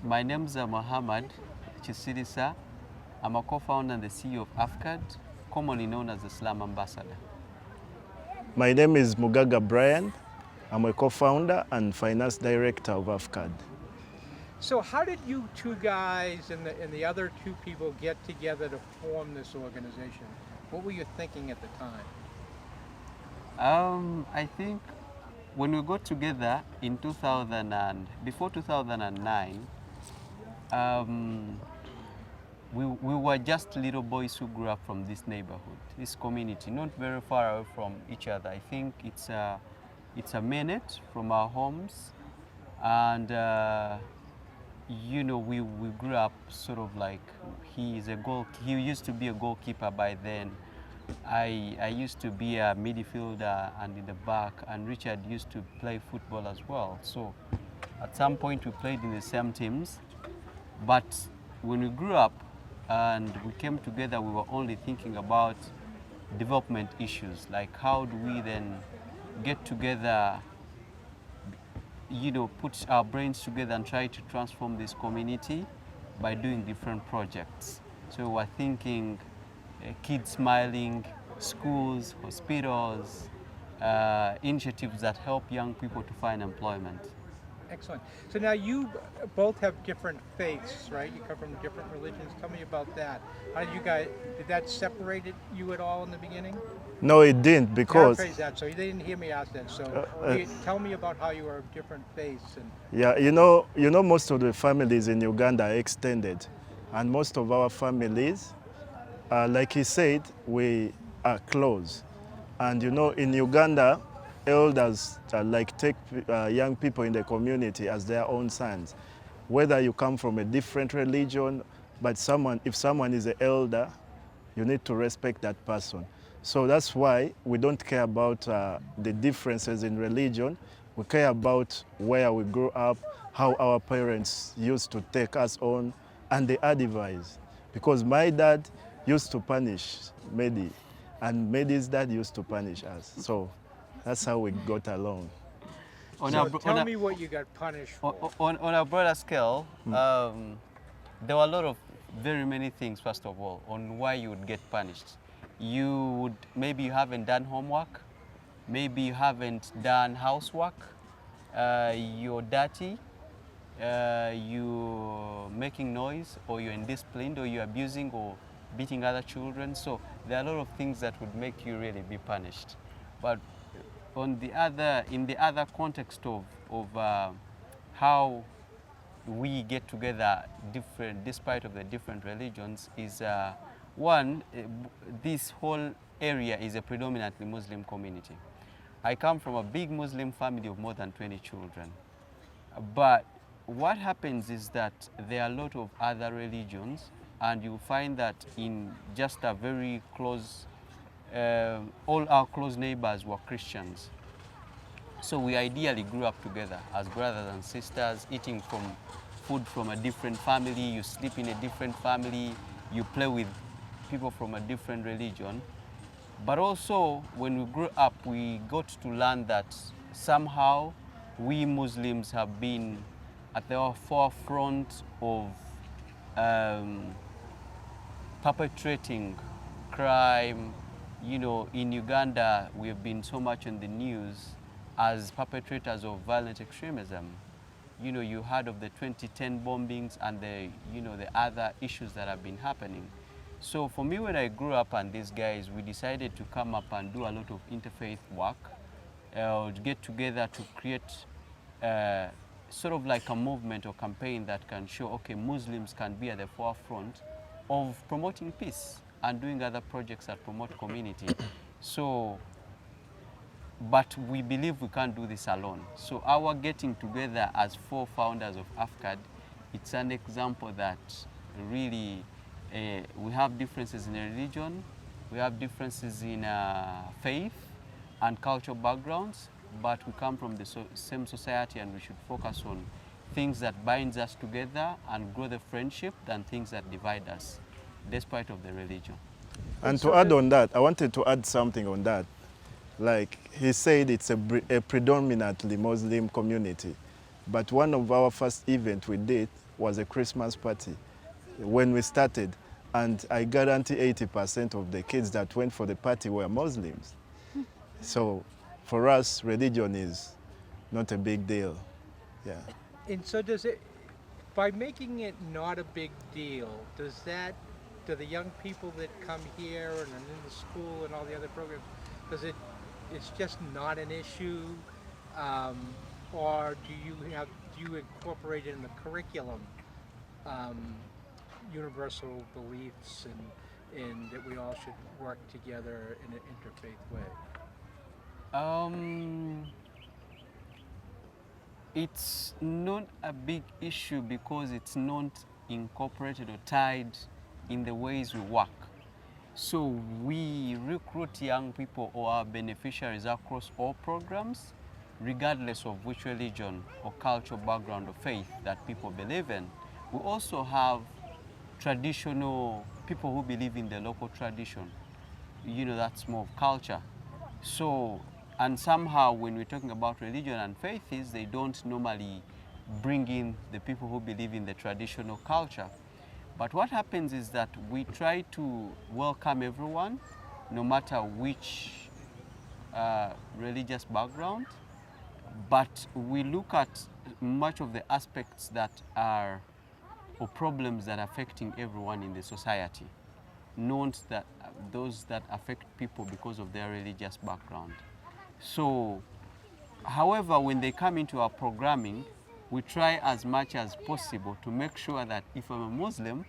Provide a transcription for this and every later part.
My name's Muhammed, Kisirisa. I'm a co-founder and the CEO of AFCAD, commonly known as the Islam Ambassador. My name is Mugaga Brian. I'm a co-founder and finance director of AFCAD. So how did you two guys and the other two people get together to form this organization? What were you thinking at the time? I think when we got together in 2000 and before 2009, we were just little boys who grew up from this neighborhood, this community, not very far away from each other. I think it's a minute from our homes, and you know, we grew up sort of like he used to be a goalkeeper by then. I used to be a midfielder and in the back, and Richard used to play football as well. So at some point we played in the same teams, but when we grew up and we came together, we were only thinking about development issues, like how do we then get together, you know, put our brains together and try to transform this community by doing different projects. So we're thinking kids smiling, schools, hospitals, initiatives that help young people to find employment. Excellent. So now you both have different faiths, right? You come from different religions. Tell me about that. How did you guys, did that separate you at all in the beginning? No, it didn't because... Paraphrase that, so you didn't hear me ask that. So tell me about how you are of different faiths. And Yeah, you know, most of the families in Uganda are extended, and most of our families, like he said, we are close. And you know, in Uganda, elders like take young people in the community as their own sons. Whether you come from a different religion, but if someone is an elder, you need to respect that person. So that's why we don't care about the differences in religion. We care about where we grew up, how our parents used to take us on, and the advice. Because my dad used to punish Mehdi, and Mehdi's dad used to punish us. So that's how we got along. Tell me what you got punished for. On a broader scale, there were a lot of very many things, first of all, on why you would get punished. Maybe you haven't done homework, maybe you haven't done housework, you're dirty, you're making noise, or you're indisciplined, or you're abusing or beating other children. So there are a lot of things that would make you really be punished. But in the other context of how we get together despite of the different religions is one, this whole area is a predominantly Muslim community. I come from a big Muslim family of more than 20 children. But what happens is that there are a lot of other religions, and you find that in just a very close, all our close neighbors were Christians. So we ideally grew up together as brothers and sisters, eating from food from a different family, you sleep in a different family, you play with people from a different religion. But also, when we grew up, we got to learn that somehow we Muslims have been at the forefront of perpetrating crime. You know, in Uganda, we have been so much on the news as perpetrators of violent extremism. You know, you heard of the 2010 bombings and the other issues that have been happening. So for me, when I grew up and these guys, we decided to come up and do a lot of interfaith work, to get together to create sort of like a movement or campaign that can show, okay, Muslims can be at the forefront of promoting peace and doing other projects that promote community. So, but we believe we can't do this alone. So our getting together as 4 founders of AFCAD, it's an example that really we have differences in religion, we have differences in faith and cultural backgrounds, but we come from the same society, and we should focus on things that binds us together and grow the friendship than things that divide us, despite of the religion. And to add on that, I wanted to add something on that. Like he said, it's a predominantly Muslim community. But one of our first events we did was a Christmas party when we started. And I guarantee 80% of the kids that went for the party were Muslims. So for us, religion is not a big deal. Yeah. And so does it, by making it not a big deal, do the young people that come here and are in the school and all the other programs, it's just not an issue? Um, or do you incorporate in the curriculum, um, universal beliefs and that we all should work together in an interfaith way? It's not a big issue because it's not incorporated or tied in the ways we work. So we recruit young people or our beneficiaries across all programs, regardless of which religion or cultural background or faith that people believe in. We also have traditional people who believe in the local tradition. That's more of culture. So, and somehow when we're talking about religion and faith, they don't normally bring in the people who believe in the traditional culture. But what happens is that we try to welcome everyone, no matter which religious background, but we look at much of the aspects that are, or problems that are affecting everyone in the society, not that those that affect people because of their religious background. So, however, when they come into our programming, we try as much as possible to make sure that if I'm a Muslim,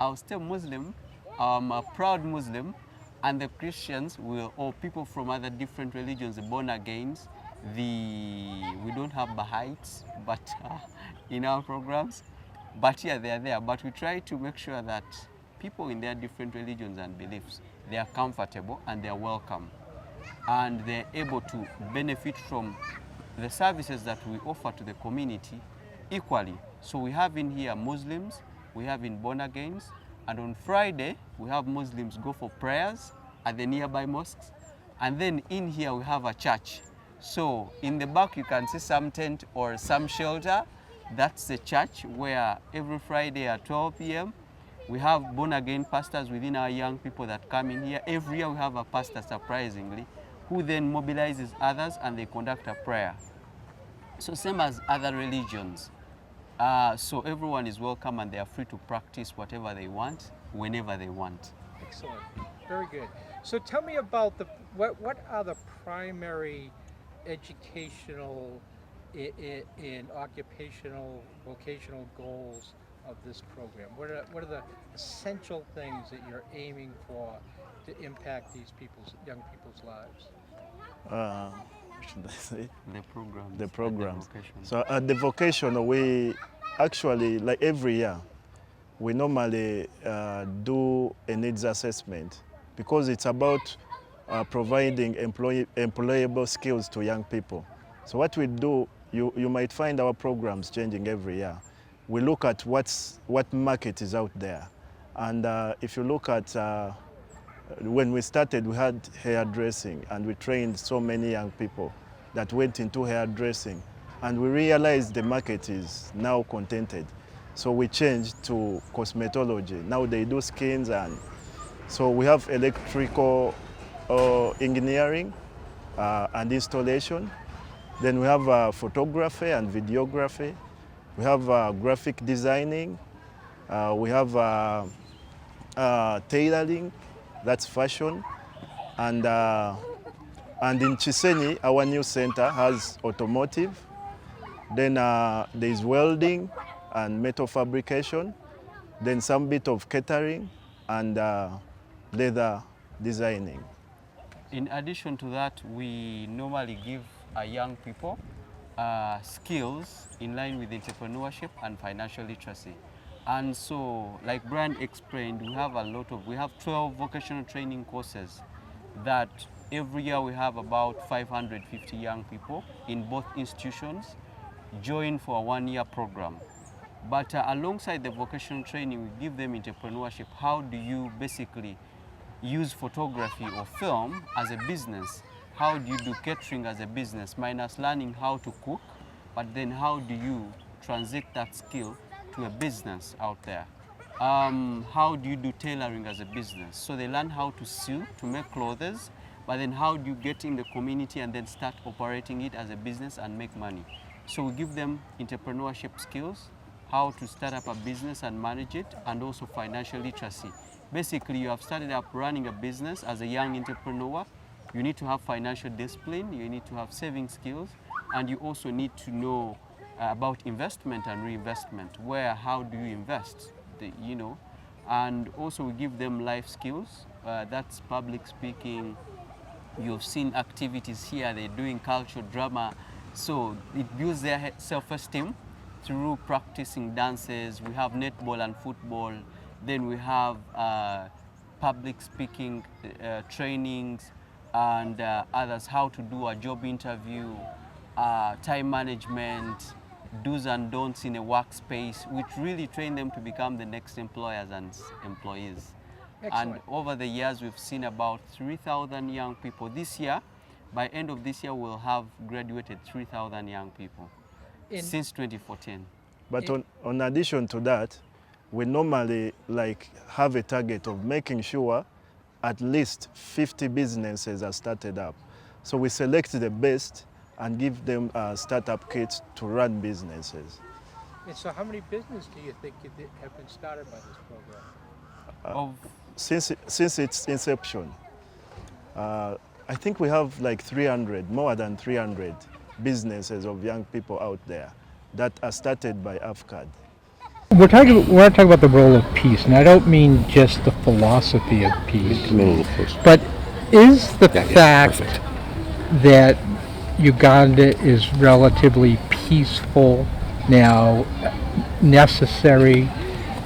I'll stay Muslim, I'm a proud Muslim, and the Christians will, or people from other different religions, the born agains, we don't have Bahaites, but in our programs, but yeah, they are there. But we try to make sure that people in their different religions and beliefs, they are comfortable and they are welcome, and they're able to benefit from the services that we offer to the community equally. So we have in here Muslims, we have in born agains, and on Friday we have Muslims go for prayers at the nearby mosques, and then in here we have a church. So in the back you can see some tent or some shelter. That's the church where every Friday at 12 p.m. we have born again pastors within our young people that come in here. Every year we have a pastor, surprisingly, who then mobilizes others and they conduct a prayer. So same as other religions. So everyone is welcome and they are free to practice whatever they want, whenever they want. Excellent. Very good. So tell me about what are the primary educational and occupational, vocational goals of this program? What are the essential things that you're aiming for to impact these young people's lives? What should I say? The programs. The programs. The vocational. So at the vocational, we actually, like every year, we normally do a needs assessment because it's about providing employable skills to young people. So what we do, you might find our programs changing every year. We look at what market is out there. And if you look at, when we started, we had hairdressing, and we trained so many young people that went into hairdressing. And we realized the market is now contented. So we changed to cosmetology. Now they do skins, and so we have electrical engineering and installation. Then we have photography and videography. We have graphic designing. We have tailoring, that's fashion. And in Chisenyi, our new center has automotive. Then there's welding and metal fabrication. Then some bit of catering and leather designing. In addition to that, we normally give our young people skills in line with entrepreneurship and financial literacy. And so, like Brian explained, we have 12 vocational training courses that every year we have about 550 young people in both institutions join for a one-year program. But alongside the vocational training, we give them entrepreneurship. How do you basically use photography or film as a business? How do you do catering as a business, minus learning how to cook but then how do you translate that skill to a business out there? How do you do tailoring as a business? So they learn how to sew, to make clothes, but then how do you get in the community and then start operating it as a business and make money? So we give them entrepreneurship skills, how to start up a business and manage it, and also financial literacy. Basically, you have started up running a business as a young entrepreneur. You need to have financial discipline, you need to have saving skills, and you also need to know about investment and reinvestment. How do you invest? And also we give them life skills. That's public speaking. You've seen activities here, they're doing cultural drama. So it builds their self-esteem through practicing dances. We have netball and football. Then we have public speaking trainings and others, how to do a job interview, time management, do's and don'ts in a workspace, which really train them to become the next employers and employees. Excellent. And over the years, we've seen about 3,000 young people. This year, by end of this year, we'll have graduated 3,000 young people since 2014. But on addition to that, we normally have a target of making sure at least 50 businesses are started up. So we select the best and give them startup kits to run businesses. And so how many businesses do you think have been started by this program? Since its inception, I think we have more than 300 businesses of young people out there that are started by AFCAD. We're talking about the role of peace, and I don't mean just the philosophy of peace, but is the fact that Uganda is relatively peaceful now necessary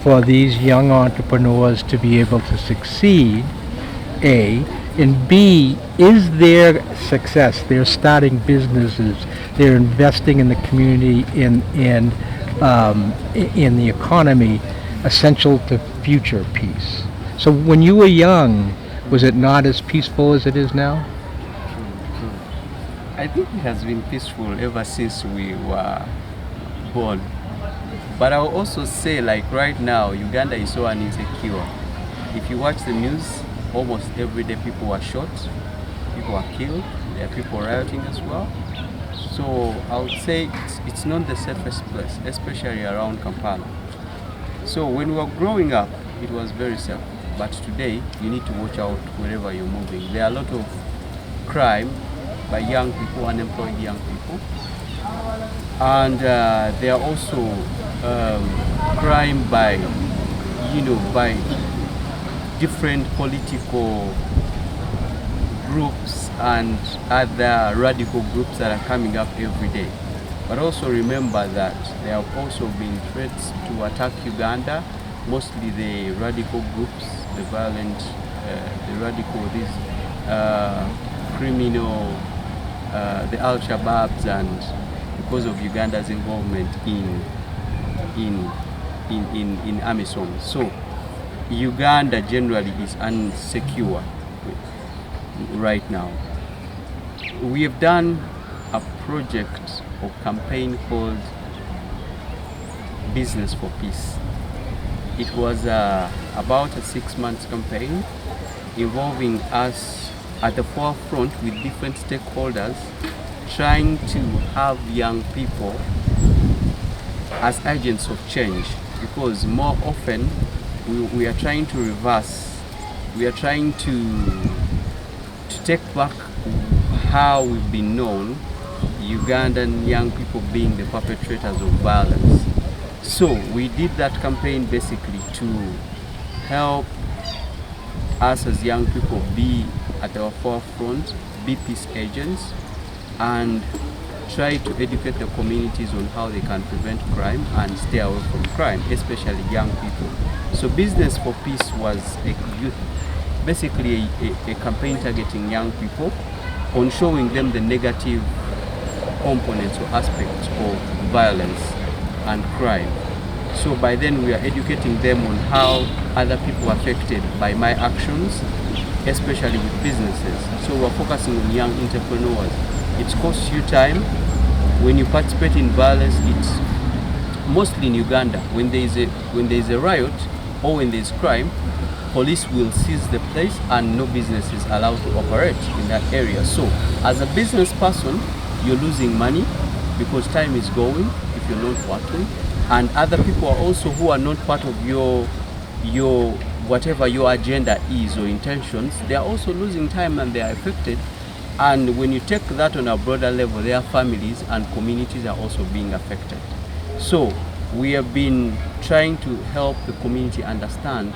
for these young entrepreneurs to be able to succeed, A, and B, is their success, they're starting businesses, they're investing in the community, in the economy, essential to future peace? So when you were young, was it not as peaceful as it is now? I think it has been peaceful ever since we were born. But I will also say, right now, Uganda is so uninsecure. If you watch the news, almost every day people are shot, people are killed, there are people rioting as well. So I would say it's not the safest place, especially around Kampala. So when we were growing up, it was very safe. But today, you need to watch out wherever you're moving. There are a lot of crime by young people, unemployed young people. And there are also crime by different political groups and other radical groups that are coming up every day. But also remember that there have also been threats to attack Uganda, mostly the radical groups, the violent, these criminal, the Al-Shabaabs, and because of Uganda's involvement in AMISOM. So Uganda generally is unsecure right now. We have done a project or campaign called Business for Peace. It was about a 6-month campaign involving us at the forefront with different stakeholders, trying to have young people as agents of change, because more often we are trying to reverse, we are trying to take back how we've been known, Ugandan young people being the perpetrators of violence. So we did that campaign basically to help us as young people be at our forefront, be peace agents, and try to educate the communities on how they can prevent crime and stay away from crime, especially young people. So Business for Peace was basically a campaign targeting young people on showing them the negative components or aspects of violence and crime. So by then we are educating them on how other people are affected by my actions, especially with businesses. So we're focusing on young entrepreneurs. It costs you time, when you participate in violence, it's mostly in Uganda. When there is a riot or when there is crime, police will seize the place and no business is allowed to operate in that area. So as a business person, you're losing money because time is going if you're not working, and other people are also who are not part of your whatever your agenda is or intentions, they are also losing time and they are affected. And when you take that on a broader level, their families and communities are also being affected. So we have been trying to help the community understand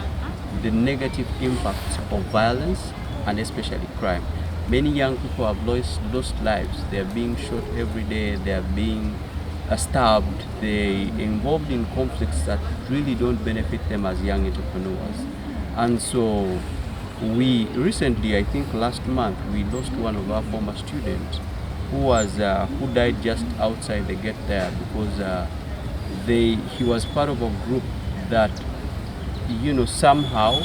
the negative impacts of violence and especially crime. Many young people have lost lives. They are being shot every day. They are being stabbed. They are involved in conflicts that really don't benefit them as young entrepreneurs. And so we recently, I think last month, we lost one of our former students who died just outside the gate there because he was part of a group that, you know, somehow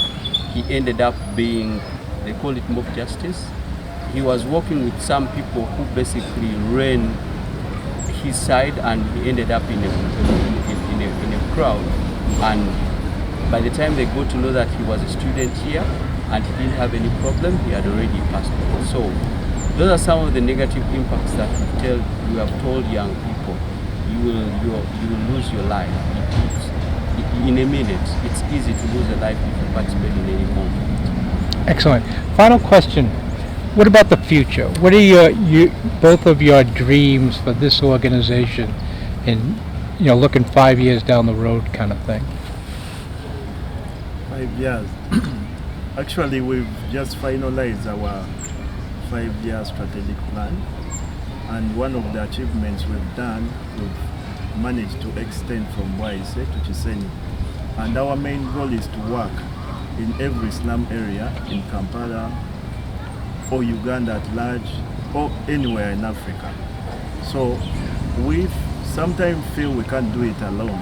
he ended up being, they call it mob justice. He was working with some people who basically ran his side, and he ended up in a crowd. And by the time they got to know that he was a student here and he didn't have any problem, he had already passed away. So those are some of the negative impacts that we have told young people. You will lose your life. In a minute, it's easy to lose a life if you participate in any conflict. Excellent. Final question. What about the future? What are both of your dreams for this organization in, you know, looking 5 years down the road kind of thing? 5 years. Actually, we've just finalized our 5-year strategic plan, and one of the achievements we've done, we've managed to extend from Baya to Kisirisa, and our main goal is to work in every slum area in Kampala or Uganda at large or anywhere in Africa. So we sometimes feel we can't do it alone.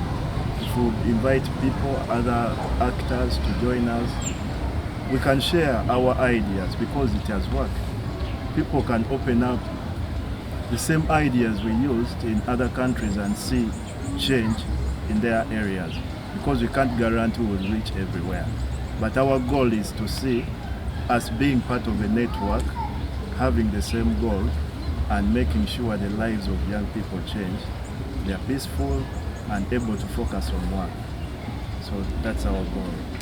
If we invite people, other actors to join us, we can share our ideas because it has worked. People can open up the same ideas we used in other countries and see change in their areas, because we can't guarantee we'll reach everywhere. But our goal is to see us being part of a network, having the same goal, and making sure the lives of young people change. They are peaceful and able to focus on work. So that's our goal.